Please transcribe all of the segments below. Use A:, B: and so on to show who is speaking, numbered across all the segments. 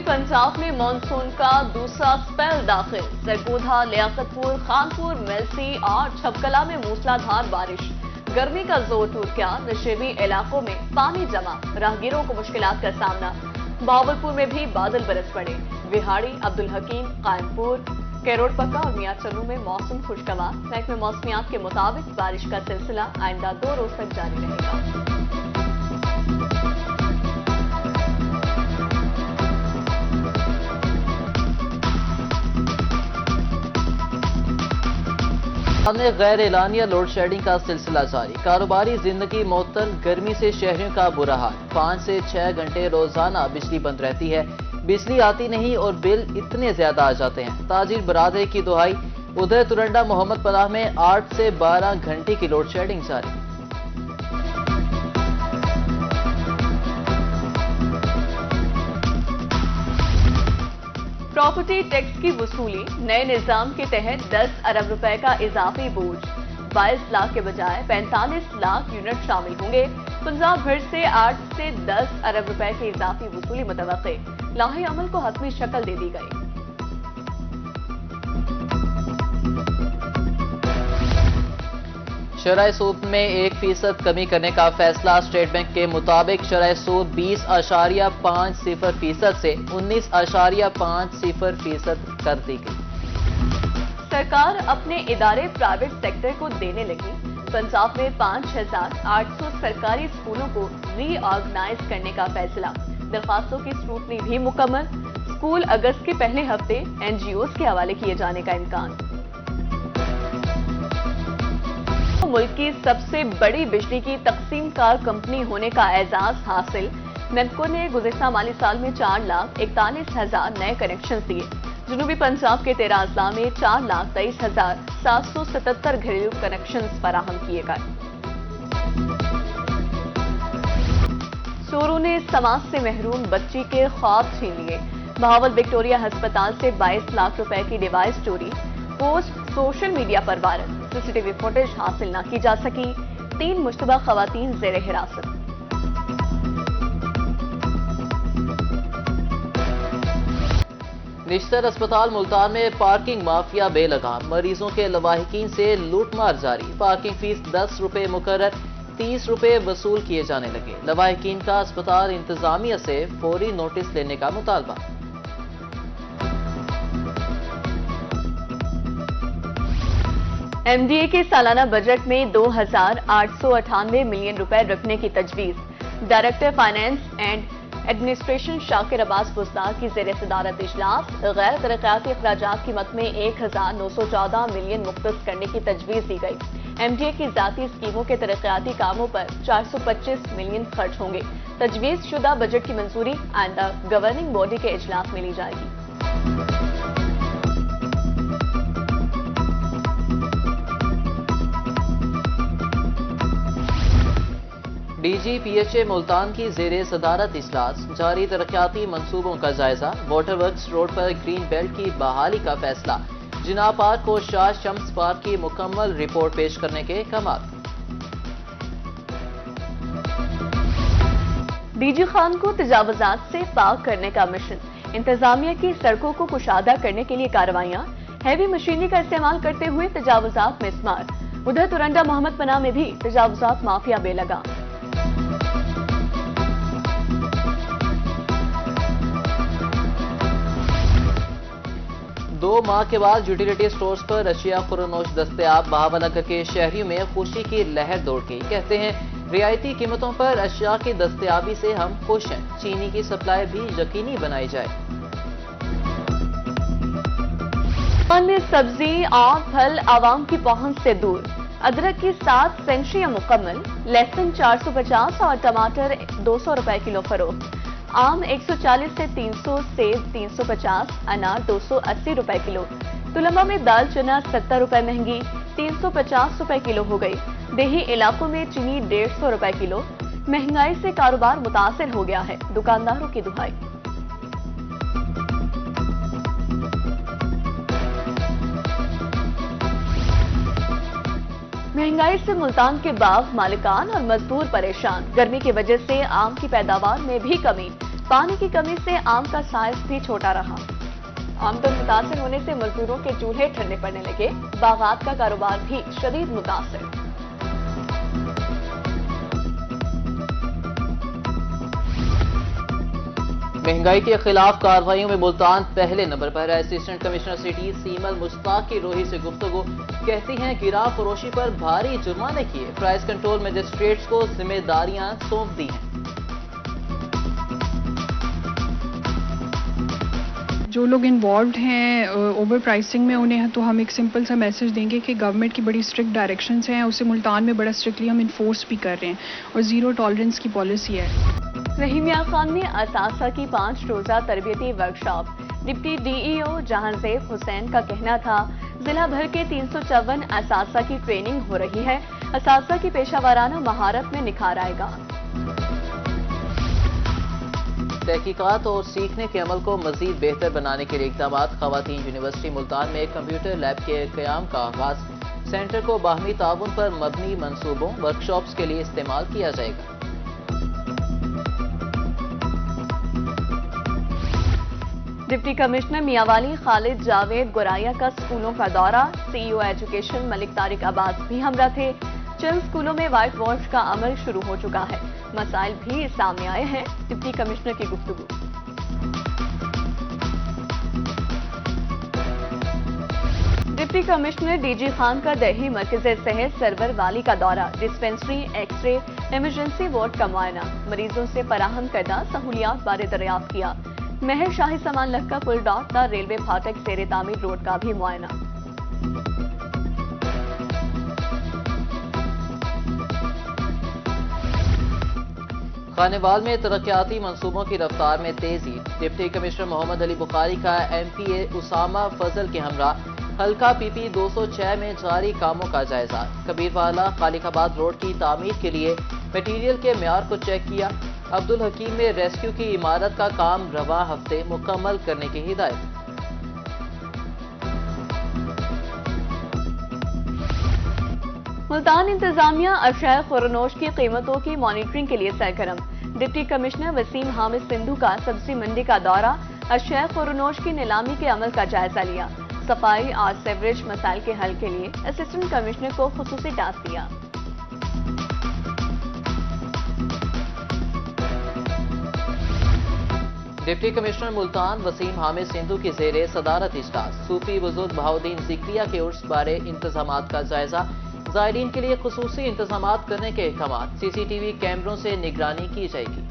A: पंजाब में मानसून का दूसरा स्पेल दाखिल। सरगोधा, लियाकतपुर, खानपुर, मेलसी और छपकला में मूसलाधार बारिश। गर्मी का जोर टूट गया। नशेबी इलाकों में पानी जमा, राहगीरों को मुश्किलात का सामना। बहावलपुर में भी बादल बरस पड़े। विहाड़ी, अब्दुल हकीम, कायमपुर, केरोड़पक्का और मियाचन्नू में मौसम खुशगवार। महकमे मौसमियात के मुताबिक बारिश का सिलसिला आइंदा 2 रोज तक जारी रहेगा।
B: गैर एलानिया लोड शेडिंग का सिलसिला जारी। कारोबारी जिंदगी मुअत्तल, गर्मी से शहरियों का बुरा हाल। 5 से 6 घंटे रोजाना बिजली बंद रहती है। बिजली आती नहीं और बिल इतने ज्यादा आ जाते हैं। ताजिर बरादरी की दुहाई। उधर तुरंडा मोहम्मद पनाह में 8 से 12 घंटे की लोड शेडिंग जारी।
A: प्रॉपर्टी टैक्स की वसूली। नए निजाम के तहत 10 अरब रुपए का इजाफी बोझ। 22 लाख के बजाय 45 लाख यूनिट शामिल होंगे। पंजाब भर से 8 से 10 अरब रुपए की इजाफी वसूली मुतवक्के। लाहे अमल को हतमी शक्ल दे दी गई।
B: शरह सूद में 1% कमी करने का फैसला। स्टेट बैंक के मुताबिक शरह सूद 20.50% से 19.50% कर दी गई।
A: सरकार अपने इदारे प्राइवेट सेक्टर को देने लगी। पंजाब में 5,800 सरकारी स्कूलों को रीऑर्गेनाइज करने का फैसला। दरखास्तों की स्क्रूटनी भी मुकम्मल। स्कूल अगस्त के पहले हफ्ते एनजीओज के हवाले किए जाने का इम्कान। मुल्क की सबसे बड़ी बिजली की तकसीम कार कंपनी होने का एजाज हासिल। नेमको ने गुज़िश्ता माली साल में 4,41,000 नए कनेक्शन दिए। जनूबी पंजाब के 13 अजला में 4,23,777 घरेलू कनेक्शन फराहम किए गए। चोरों ने समाज से महरूम बच्ची के ख्वाब छीन लिए। बहावल विक्टोरिया अस्पताल से 22 लाख रुपए की डिवाइस चोरी। पोस्ट सोशल मीडिया पर वायरल। सीसीटीवी फुटेज हासिल न की जा सकी। 3 मुश्तबा खवातीन जेर हिरासत।
B: निश्तर अस्पताल मुल्तान में पार्किंग माफिया बेलगाम। मरीजों के लवाहिकीन से लूटमार जारी। पार्किंग फीस 10 रुपए मुकर्रर, 30 रुपए वसूल किए जाने लगे। लवाहिकीन का अस्पताल इंतजामिया से फौरी नोटिस लेने का मुतालबा।
A: एमडीए के सालाना बजट में 2,898 मिलियन रुपए रखने की तजवीज। Director finance and administration Shakir Abbas बुस्तार की ज़ेर सदारत इजलास। गैर तरक्याती अखराजात की मद में 1,914 मिलियन मुख्तस करने की तजवीज दी गई। एमडीए की जाती स्कीमों के तरक्याती कामों पर 425 मिलियन खर्च होंगे। तजवीज शुदा बजट की मंजूरी आइंदा गवर्निंग बॉडी के इजलास में ली जाएगी।
B: DGPHA मुल्तान की ज़ेरे सदारत इजलास। जारी तरक्याती मंसूबों का जायजा। वाटर वर्क्स रोड पर ग्रीन बेल्ट की बहाली का फैसला। जिना पार्क को शाह शम्स पार्क की मुकम्मल रिपोर्ट पेश करने के कमाल।
A: डीजी खान को तजावुजात से पाक करने का मिशन। इंतजामिया की सड़कों को कुशादा करने के लिए कार्रवाइयां। हैवी मशीनरी का इस्तेमाल करते हुए तजावुजात में इस्तेमाल। उधर तुरंडा मोहम्मद पनाह में भी तजावुजात माफिया बेलगाम।
B: 2 माह के बाद यूटिलिटी स्टोर्स पर अशिया खुरनोश दस्तयाब। बहावलनगर के शहरियों में खुशी की लहर दौड़ गई। कहते हैं रियायती कीमतों पर अशिया की दस्तयाबी से हम खुश हैं। चीनी की सप्लाई भी यकीनी बनाई जाए।
A: में सब्जी और फल आवाम की पहुंच से दूर। अदरक की 7 सेंचुरियां मुकम्मल। लहसुन 450 और टमाटर 200 रुपए किलो फरोख्त। आम 140 से 300, सेब 350, अनार 280 रुपए किलो। तुलंबा में दाल चना 70 रुपए महंगी, 350 रुपए किलो हो गई। देही इलाकों में चीनी 150 रुपए किलो। महंगाई से कारोबार मुतासिर हो गया है। दुकानदारों की दुहाई। महंगाई से मुल्तान के बाग मालिकान और मजदूर परेशान। गर्मी की वजह से आम की पैदावार में भी कमी। پانی کی کمی سے آم کا سائز بھی چھوٹا رہا۔ آمدن متاثر ہونے سے مزدوروں کے چولہے ٹھنڈے پڑنے لگے، باغات کا کاروبار بھی شدید متاثر۔
B: مہنگائی کے خلاف کارروائیوں میں ملتان پہلے نمبر پر ہے۔ اسسٹنٹ کمشنر سٹی سیمل مشتاق کی روحی سے گفتگو، کہتی ہیں گراں فروشی پر بھاری جرمانے کیے، پرائس کنٹرول مجسٹریٹس کو ذمہ داریاں سونپ دی ہیں۔
C: جو لوگ انوالوڈ ہیں اوور پرائسنگ میں، انہیں تو ہم ایک سمپل سا میسج دیں گے کہ گورنمنٹ کی بڑی اسٹرکٹ ڈائریکشنز ہیں، اسے ملتان میں بڑا اسٹرکٹلی ہم انفورس بھی کر رہے ہیں اور زیرو ٹالرنس کی پالیسی ہے۔
A: رحیم میاں خان میں اساتذہ کی 5 روزہ تربیتی ورکشاپ، ڈپٹی ڈی ای او جہانزیب حسین کا کہنا تھا ضلع بھر کے 354 اساتذہ کی ٹریننگ ہو رہی ہے، اساتذہ کی پیشہ ورانہ مہارت میں نکھار آئے گا۔
B: تحقیقات اور سیکھنے کے عمل کو مزید بہتر بنانے کے لیے اقدامات، خواتین یونیورسٹی ملتان میں کمپیوٹر لیب کے قیام کا آغاز، سینٹر کو باہمی تعاون پر مبنی منصوبوں ورکشاپس کے لیے استعمال کیا جائے گا۔
A: ڈپٹی کمشنر میاں والی خالد جاوید گوریا کا اسکولوں کا دورہ، سی ای او ایجوکیشن ملک طارق عباس بھی ہمراہ تھے۔ چند اسکولوں میں وائٹ واش کا عمل شروع ہو چکا ہے، مسائل بھی سامنے آئے ہیں، ڈپٹی کمشنر کی گفتگو۔ Deputy commissioner D G Khan کا دیہی مرکز صحت سرور والی کا دورہ، dispensary, X ray, emergency ward کا معائنہ، مریضوں سے فراہم کردہ سہولیات بارے دریافت کیا۔ مہر شاہی سامان لکھا پل ڈاٹ کا ریلوے پھاٹک زیر تعمیر روڈ کا بھی معائنہ۔
B: خانیوال میں ترقیاتی منصوبوں کی رفتار میں تیزی، ڈپٹی کمشنر محمد علی بخاری کا ایم پی اے اسامہ فضل کے ہمراہ حلقہ پی پی 206 میں جاری کاموں کا جائزہ، کبیروالا خالق آباد روڈ کی تعمیر کے لیے میٹیریل کے معیار کو چیک کیا۔ عبدالحکیم میں ریسکیو کی عمارت کا کام رواں ہفتے مکمل کرنے کی ہدایت۔
A: ملتان انتظامیہ اشیاء خورنوش کی قیمتوں کی مانیٹرنگ کے لیے سرگرم، ڈپٹی کمشنر وسیم حامد سندھو کا سبزی منڈی کا دورہ، اشیاء خورنوش کی نیلامی کے عمل کا جائزہ لیا، صفائی اور سیوریج مسائل کے حل کے لیے اسسٹنٹ کمشنر کو خصوصی ٹاسک دیا۔
B: ڈپٹی کمشنر ملتان وسیم حامد سندھو کی زیر صدارت اجلاس، صوفی بزرگ بہاؤدین ذکریہ کے عرس بارے انتظامات کا جائزہ، زائرین کے لیے خصوصی انتظامات کرنے کے احکامات، سی سی ٹی وی کیمروں سے نگرانی کی جائے گی۔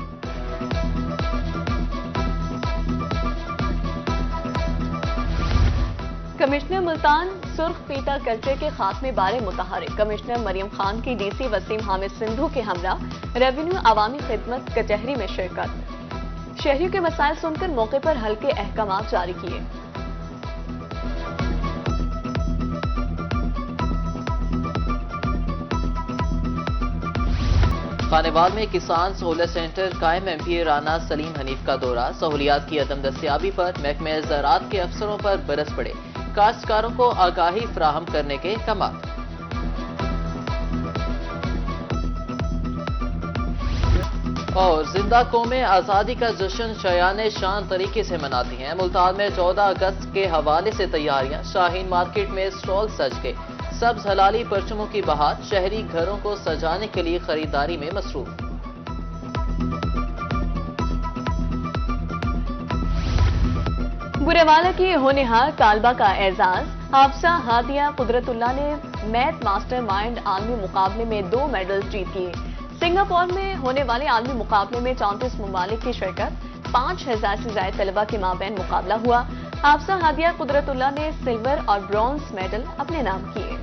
A: کمشنر ملتان سرخ پیتا کلچر کے خاتمے بارے متحرک، کمشنر مریم خان کی ڈی سی وسیم حامد سندھو کے ہمراہ ریونیو عوامی خدمت کچہری میں شرکت، شہریوں کے مسائل سن کر موقع پر حل کے احکامات جاری کیے۔
B: خانیوال میں کسان سہولت سینٹر قائم، ایم پی اے رانا سلیم حنیف کا دورہ، سہولیات کی عدم دستیابی پر محکمہ زراعت کے افسروں پر برس پڑے، کاشتکاروں کو آگاہی فراہم کرنے کے احکامات۔ اور زندہ قومیں آزادی کا جشن شایان شان طریقے سے مناتی ہیں، ملتان میں 14 اگست کے حوالے سے تیاریاں، شاہین مارکیٹ میں سٹال سج گئے، سبز ہلالی پرچموں کی بہار، شہری گھروں کو سجانے کے لیے خریداری میں مصروف۔
A: گورےوالا کی ہونہار طالبہ کا اعزاز، حافظہ ہادیہ قدرت اللہ نے میتھ ماسٹر مائنڈ عالمی مقابلے میں 2 میڈل جیت لیے۔ سنگاپور میں ہونے والے عالمی مقابلے میں 34 ممالک کی شرکت، 5000 سے زائد طلبہ کے مابین مقابلہ ہوا۔ حافظہ ہادیہ قدرت اللہ نے سلور اور برونز میڈل اپنے نام کیے۔